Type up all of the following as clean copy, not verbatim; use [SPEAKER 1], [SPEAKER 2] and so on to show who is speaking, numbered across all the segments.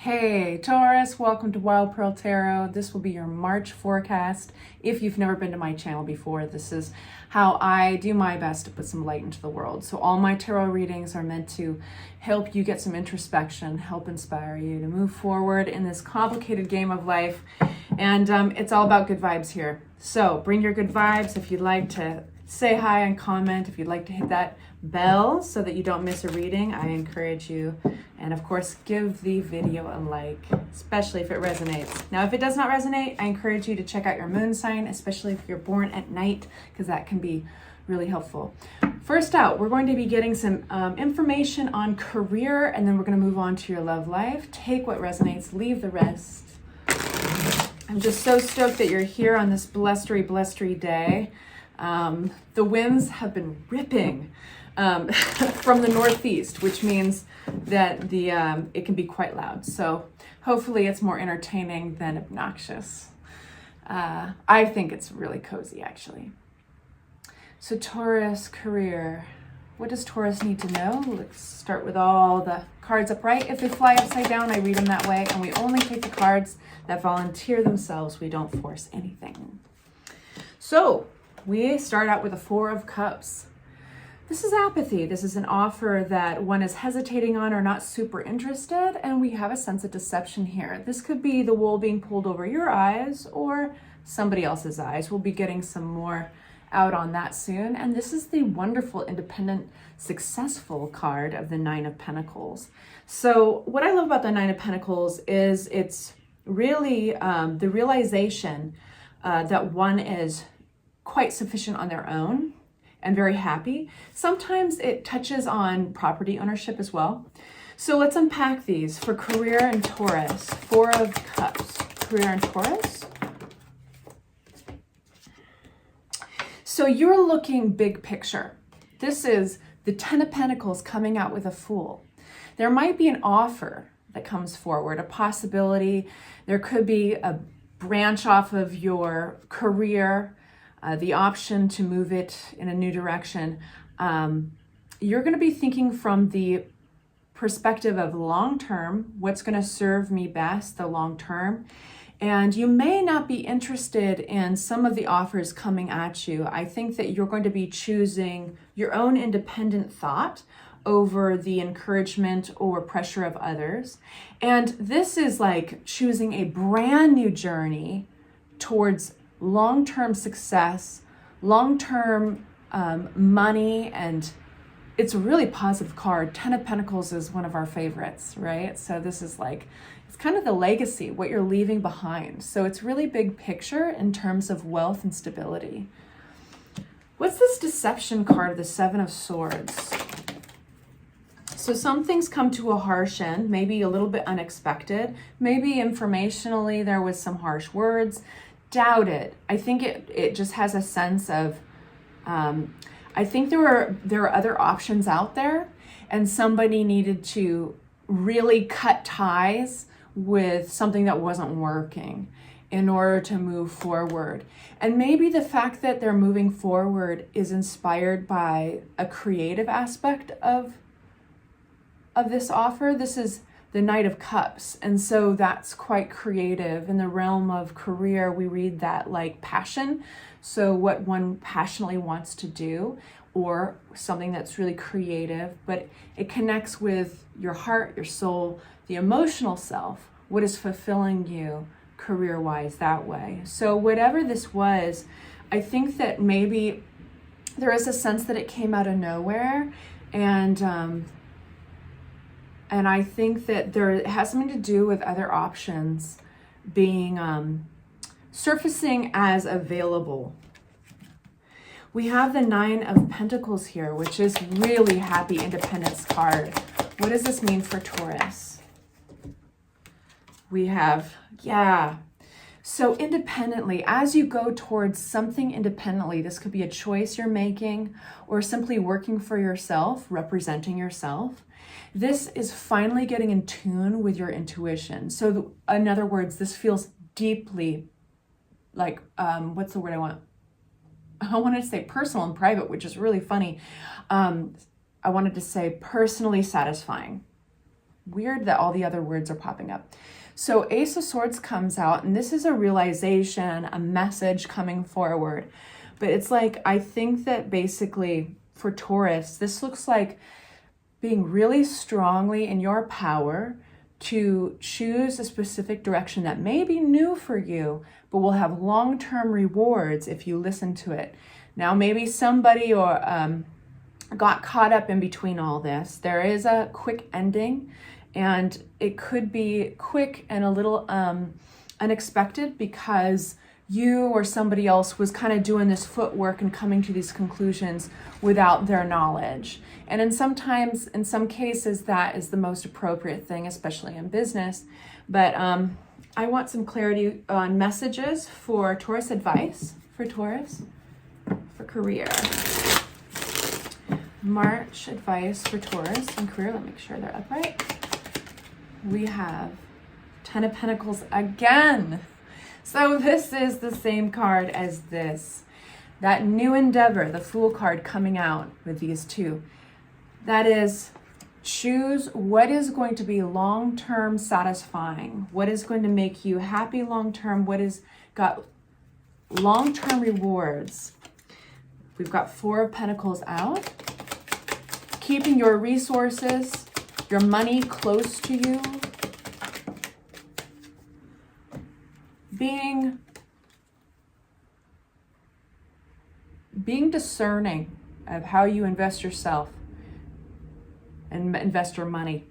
[SPEAKER 1] Hey Taurus, welcome to Wild Pearl Tarot. This will be your March forecast. If you've never been to my channel before, this is how I do my best to put some light into the world. So all my tarot readings are meant to help you get some introspection, help inspire you to move forward in this complicated game of life. And it's all about good vibes here. So bring your good vibes. If you'd like to say hi and comment, if you'd like to hit that bell so that you don't miss a reading, I encourage you. And of course, give the video a like, especially if it resonates. Now, if it does not resonate, I encourage you to check out your moon sign, especially if you're born at night, because that can be really helpful. First out, we're going to be getting some information on career, and then we're going to move on to your love life. Take what resonates, leave the rest. I'm just so stoked that you're here on this blustery day. The winds have been ripping from the northeast, which means that it can be quite loud. So hopefully it's more entertaining than obnoxious. I think it's really cozy, actually. So Taurus, career. What does Taurus need to know? Let's start with all the cards upright. If they fly upside down, I read them that way, and we only take the cards that volunteer themselves. We don't force anything. So we start out with a Four of Cups. This is apathy. This is an offer that one is hesitating on or not super interested, and we have a sense of deception here. This could be the wool being pulled over your eyes or somebody else's eyes. We'll be getting some more out on that soon. And this is the wonderful, independent, successful card of the Nine of Pentacles. So what I love about the Nine of Pentacles is it's really the realization that one is quite sufficient on their own and very happy. Sometimes it touches on property ownership as well. So let's unpack these for career and Taurus. Four of Cups, career and Taurus. So you're looking big picture. This is the Ten of Pentacles coming out with a Fool. There might be an offer that comes forward, a possibility. There could be a branch off of your career, the option to move it in a new direction. You're going to be thinking from the perspective of long term, what's going to serve me best, the long term. And you may not be interested in some of the offers coming at you. I think that you're going to be choosing your own independent thought over the encouragement or pressure of others. And this is like choosing a brand new journey towards long-term success, long-term money, and it's a really positive card. Ten of Pentacles is one of our favorites, right? So this is like, it's kind of the legacy, what you're leaving behind. So it's really big picture in terms of wealth and stability. What's this deception card, the Seven of Swords? So some things come to a harsh end, maybe a little bit unexpected. Maybe informationally there was some harsh words. Doubt it. I think it just has a sense of, I think there are other options out there, and somebody needed to really cut ties with something that wasn't working in order to move forward. And maybe the fact that they're moving forward is inspired by a creative aspect of this offer. This is the Knight of Cups, and so that's quite creative. In the realm of career, we read that like passion, so what one passionately wants to do, or something that's really creative, but it connects with your heart, your soul, the emotional self, what is fulfilling you career-wise that way. So whatever this was, I think that maybe there is a sense that it came out of nowhere, and I think that it has something to do with other options being surfacing as available. We have the Nine of Pentacles here, which is really happy independence card. What does this mean for Taurus? We have, so independently, as you go towards something independently, this could be a choice you're making or simply working for yourself, representing yourself. This is finally getting in tune with your intuition. So in other words, this feels deeply like, what's the word I want? I wanted to say personal and private, which is really funny. I wanted to say personally satisfying. weird that all the other words are popping up. So Ace of Swords comes out, and this is a realization, a message coming forward. But it's like, I think that basically for Taurus, this looks like being really strongly in your power to choose a specific direction that may be new for you, but will have long-term rewards if you listen to it. Now, maybe somebody got caught up in between all this. There is a quick ending, and it could be quick and a little unexpected because you or somebody else was kind of doing this footwork and coming to these conclusions without their knowledge. And in some cases, that is the most appropriate thing, especially in business. But I want some clarity on messages for Taurus, advice for Taurus, for career. March advice for Taurus and career. Let me make sure they're upright. We have 10 of Pentacles again. So this is the same card as this. That new endeavor, the Fool card coming out with these two. That is, choose what is going to be long-term satisfying, what is going to make you happy long-term, what is got long-term rewards. We've got 4 of Pentacles out. Keeping your resources, your money close to you. Being discerning of how you invest yourself and invest your money.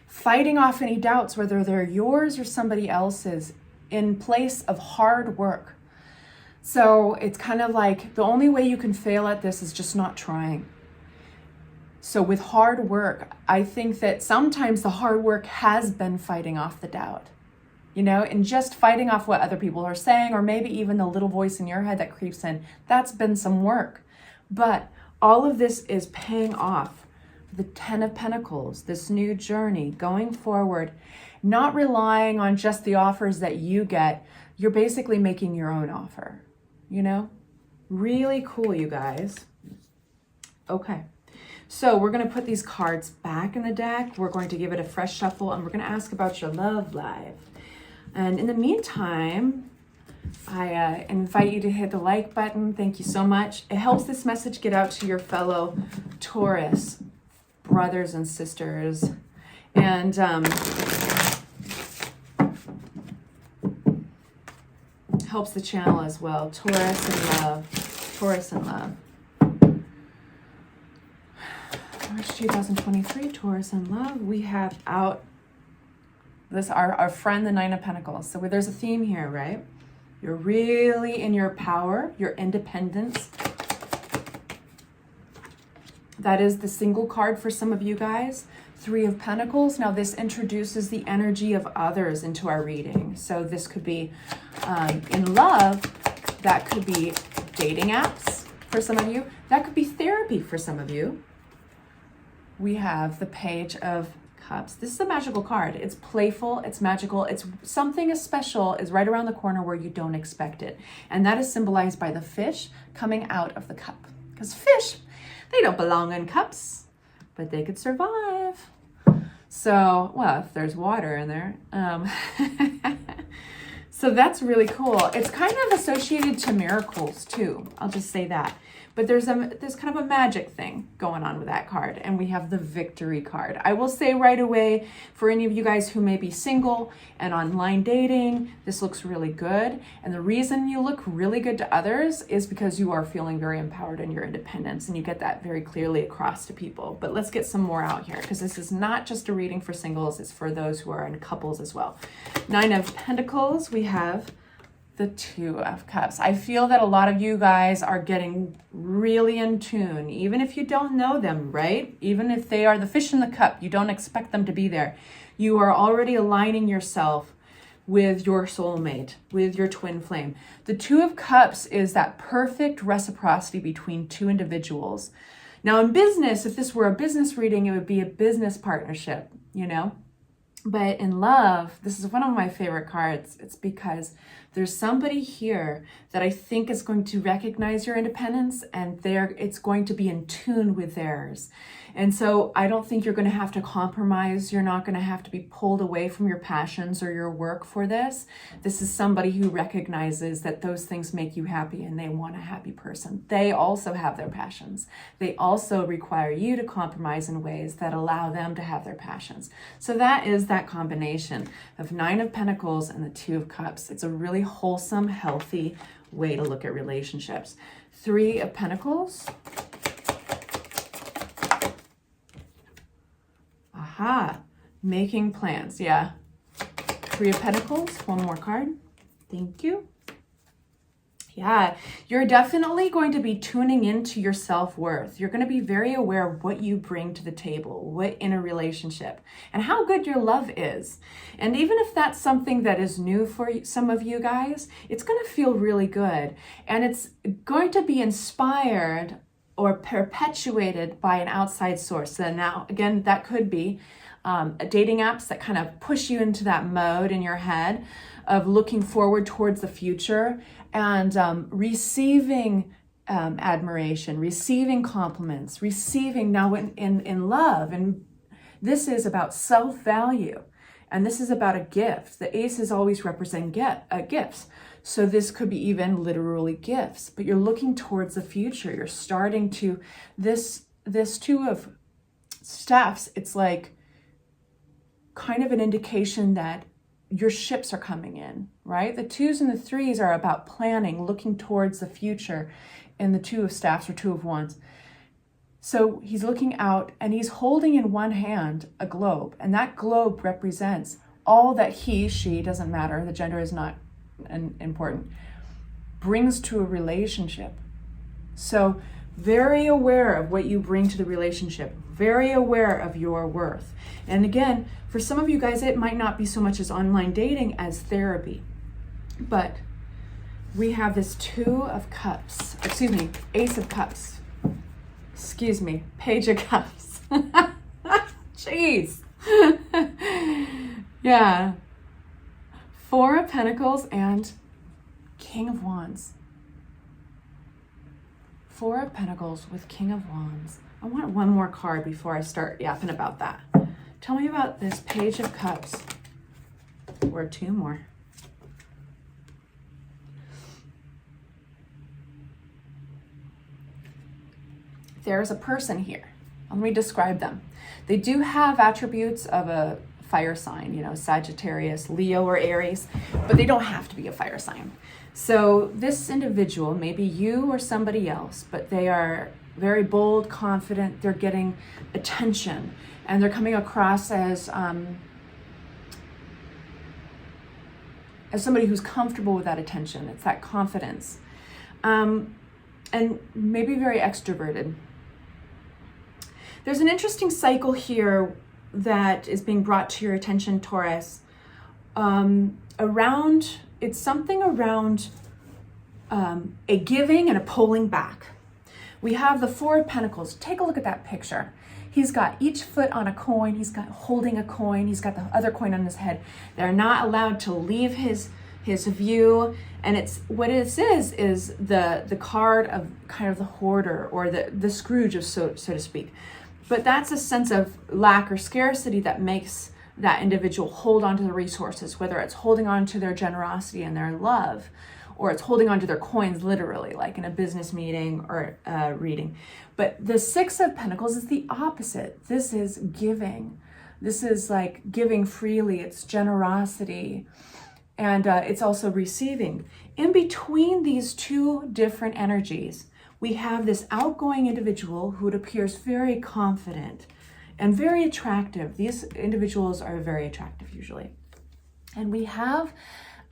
[SPEAKER 1] Fighting off any doubts, whether they're yours or somebody else's, in place of hard work. So it's kind of like the only way you can fail at this is just not trying. So with hard work, I think that sometimes the hard work has been fighting off the doubt. You know, and just fighting off what other people are saying, or maybe even the little voice in your head that creeps in, that's been some work. But all of this is paying off. The 10 of Pentacles, this new journey, going forward, not relying on just the offers that you get. You're basically making your own offer, you know? Really cool, you guys. Okay, so we're going to put these cards back in the deck. We're going to give it a fresh shuffle, and we're going to ask about your love life. And in the meantime, I invite you to hit the like button. Thank you so much. It helps this message get out to your fellow Taurus brothers and sisters. And helps the channel as well. Taurus and love. Taurus and love. March 2023, Taurus and love. We have out this our friend, the 9 of Pentacles. So there's a theme here, right? You're really in your power, your independence. That is the single card for some of you guys. 3 of Pentacles. Now this introduces the energy of others into our reading. So this could be in love. That could be dating apps for some of you. That could be therapy for some of you. We have the Page of Cups. This is a magical card. It's playful, it's magical, it's something special is right around the corner where you don't expect it. And that is symbolized by the fish coming out of the cup. Because fish, they don't belong in cups, but they could survive. So, well, if there's water in there. So that's really cool. It's kind of associated to miracles too. I'll just say that. But there's kind of a magic thing going on with that card. And we have the Victory card. I will say right away, for any of you guys who may be single and online dating, this looks really good. And the reason you look really good to others is because you are feeling very empowered in your independence. And you get that very clearly across to people. But let's get some more out here, because this is not just a reading for singles. It's for those who are in couples as well. 9 of Pentacles, we have the 2 of Cups. I feel that a lot of you guys are getting really in tune, even if you don't know them, right? Even if they are the fish in the cup, you don't expect them to be there. You are already aligning yourself with your soulmate, with your twin flame. The 2 of Cups is that perfect reciprocity between 2 individuals. Now in business, if this were a business reading, it would be a business partnership, you know? But in love, this is one of my favorite cards. It's because there's somebody here that I think is going to recognize your independence, and it's going to be in tune with theirs. And so I don't think you're going to have to compromise. You're not going to have to be pulled away from your passions or your work for this. This is somebody who recognizes that those things make you happy and they want a happy person. They also have their passions. They also require you to compromise in ways that allow them to have their passions. So that is that combination of 9 of Pentacles and the 2 of Cups. It's a really wholesome, healthy way to look at relationships. 3 of Pentacles. Aha, making plans. Yeah. 3 of Pentacles. One more card. Thank you. Yeah, you're definitely going to be tuning into your self-worth. You're going to be very aware of what you bring to the table, what in a relationship, and how good your love is. And even if that's something that is new for some of you guys, it's going to feel really good. And it's going to be inspired or perpetuated by an outside source. And now, again, that could be dating apps that kind of push you into that mode in your head of looking forward towards the future and receiving admiration, receiving compliments, receiving now in love. And this is about self-value. And this is about a gift. The aces always represent gifts. So this could be even literally gifts, but you're looking towards the future. You're starting to, this 2 of Staffs, it's like kind of an indication that your ships are coming in, right? The 2s and the 3s are about planning, looking towards the future, and the 2 of Staffs or 2 of Wands. So he's looking out and he's holding in one hand a globe, and that globe represents all that she, doesn't matter, the gender is not important, brings to a relationship. So very aware of what you bring to the relationship, very aware of your worth. And again, for some of you guys, it might not be so much as online dating as therapy, but we have this 2 of Cups, Ace of Cups, Page of Cups. Jeez. Yeah. 4 of Pentacles and King of Wands. 4 of Pentacles with King of Wands. I want one more card before I start yapping about that. Tell me about this Page of Cups. Or 2 more. There's a person here. Let me describe them. They do have attributes of a fire sign, Sagittarius, Leo, or Aries, but they don't have to be a fire sign. So this individual, maybe you or somebody else, but they are very bold, confident, they're getting attention, and they're coming across as somebody who's comfortable with that attention. It's that confidence. And maybe very extroverted. There's an interesting cycle here that is being brought to your attention, Taurus, it's something around a giving and a pulling back. We have the 4 of Pentacles. Take a look at that picture. He's got each foot on a coin. He's got holding a coin. He's got the other coin on his head. They're not allowed to leave his view. And it's what this is the card of kind of the hoarder or the Scrooge, of so to speak. But that's a sense of lack or scarcity that makes that individual hold on to the resources, whether it's holding on to their generosity and their love, or it's holding on to their coins literally, like in a business meeting or reading. But the 6 of Pentacles is the opposite. This is giving. This is like giving freely. It's generosity. And it's also receiving. In between these 2 different energies, we have this outgoing individual who appears very confident and very attractive. These individuals are very attractive usually. And we have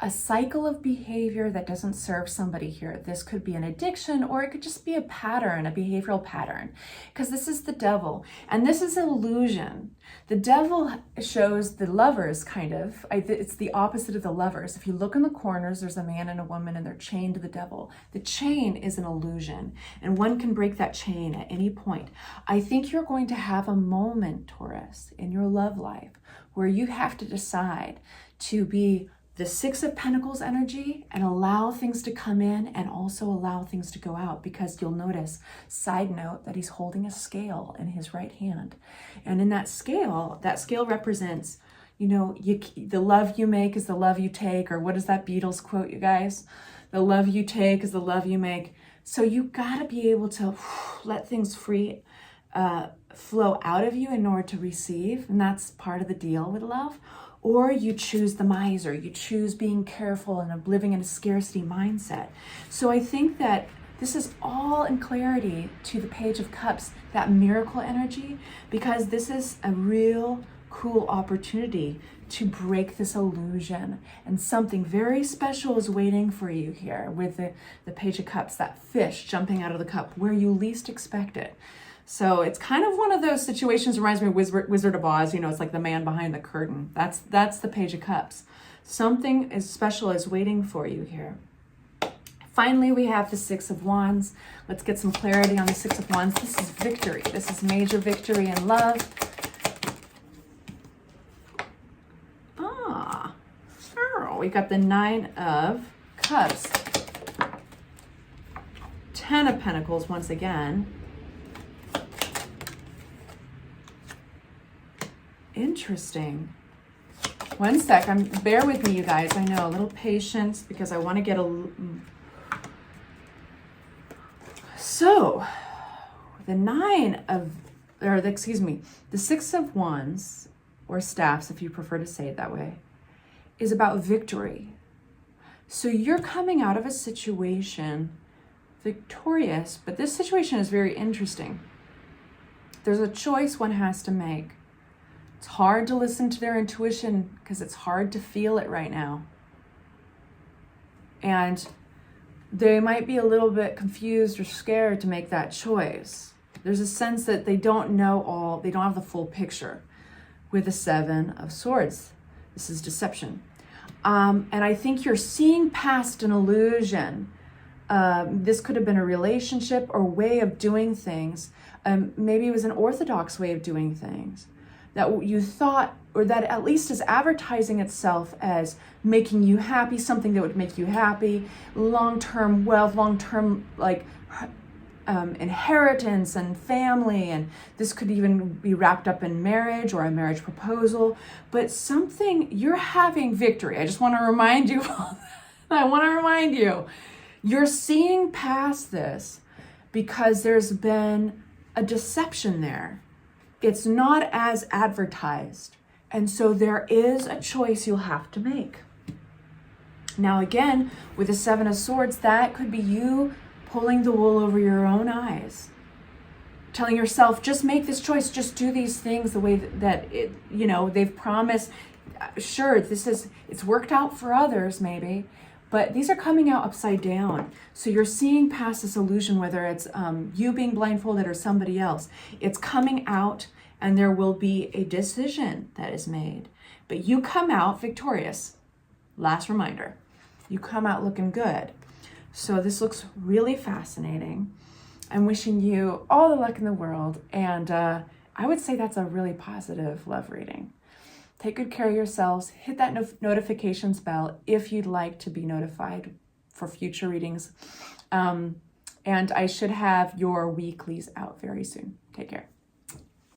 [SPEAKER 1] a cycle of behavior that doesn't serve somebody here. This could be an addiction, or it could just be a pattern, a behavioral pattern, because this is the devil, and this is illusion. The devil shows the lovers, kind of. It's the opposite of the lovers. If you look in the corners, there's a man and a woman, and they're chained to the devil. The chain is an illusion, and one can break that chain at any point. I think you're going to have a moment, Taurus, in your love life where you have to decide to be the Six of Pentacles energy and allow things to come in and also allow things to go out, because you'll notice, side note, that he's holding a scale in his right hand. And in that scale represents, the love you make is the love you take, or what is that Beatles quote, you guys? The love you take is the love you make. So you gotta be able to let things flow out of you in order to receive, and that's part of the deal with love. Or you choose the miser, you choose being careful and living in a scarcity mindset. So I think that this is all in clarity to the Page of Cups, that miracle energy, because this is a real cool opportunity to break this illusion. And something very special is waiting for you here with the Page of Cups, that fish jumping out of the cup where you least expect it. So it's kind of one of those situations, reminds me of Wizard of Oz, it's like the man behind the curtain. That's the Page of Cups. Something as special is waiting for you here. Finally, we have the Six of Wands. Let's get some clarity on the Six of Wands. This is victory. This is major victory in love. We got the Nine of Cups. 10 of Pentacles once again. Interesting. One sec, bear with me, you guys. I know, a little patience, because I want to get So, the Six of Wands, or staffs, if you prefer to say it that way, is about victory. So you're coming out of a situation victorious, but this situation is very interesting. There's a choice one has to make. It's hard to listen to their intuition because it's hard to feel it right now. And they might be a little bit confused or scared to make that choice. There's a sense that they don't know they don't have the full picture with the Seven of Swords. This is deception. And I think you're seeing past an illusion. This could have been a relationship or way of doing things. Maybe it was an orthodox way of doing things that you thought, or that at least is advertising itself as making you happy, something that would make you happy, long-term wealth, long-term inheritance and family, and this could even be wrapped up in marriage or a marriage proposal, but something, you're having victory. I just want to remind you, you're seeing past this because there's been a deception there. It's not as advertised. And so there is a choice you'll have to make. Now again, with the Seven of Swords, that could be you pulling the wool over your own eyes. Telling yourself, just make this choice, just do these things the way that they've promised. Sure, it's worked out for others maybe, but these are coming out upside down. So you're seeing past this illusion, whether it's you being blindfolded or somebody else. It's coming out, and there will be a decision that is made. But you come out victorious. Last reminder, you come out looking good. So this looks really fascinating. I'm wishing you all the luck in the world. And I would say that's a really positive love reading. Take good care of yourselves. Hit that notifications bell if you'd like to be notified for future readings. And I should have your weeklies out very soon. Take care.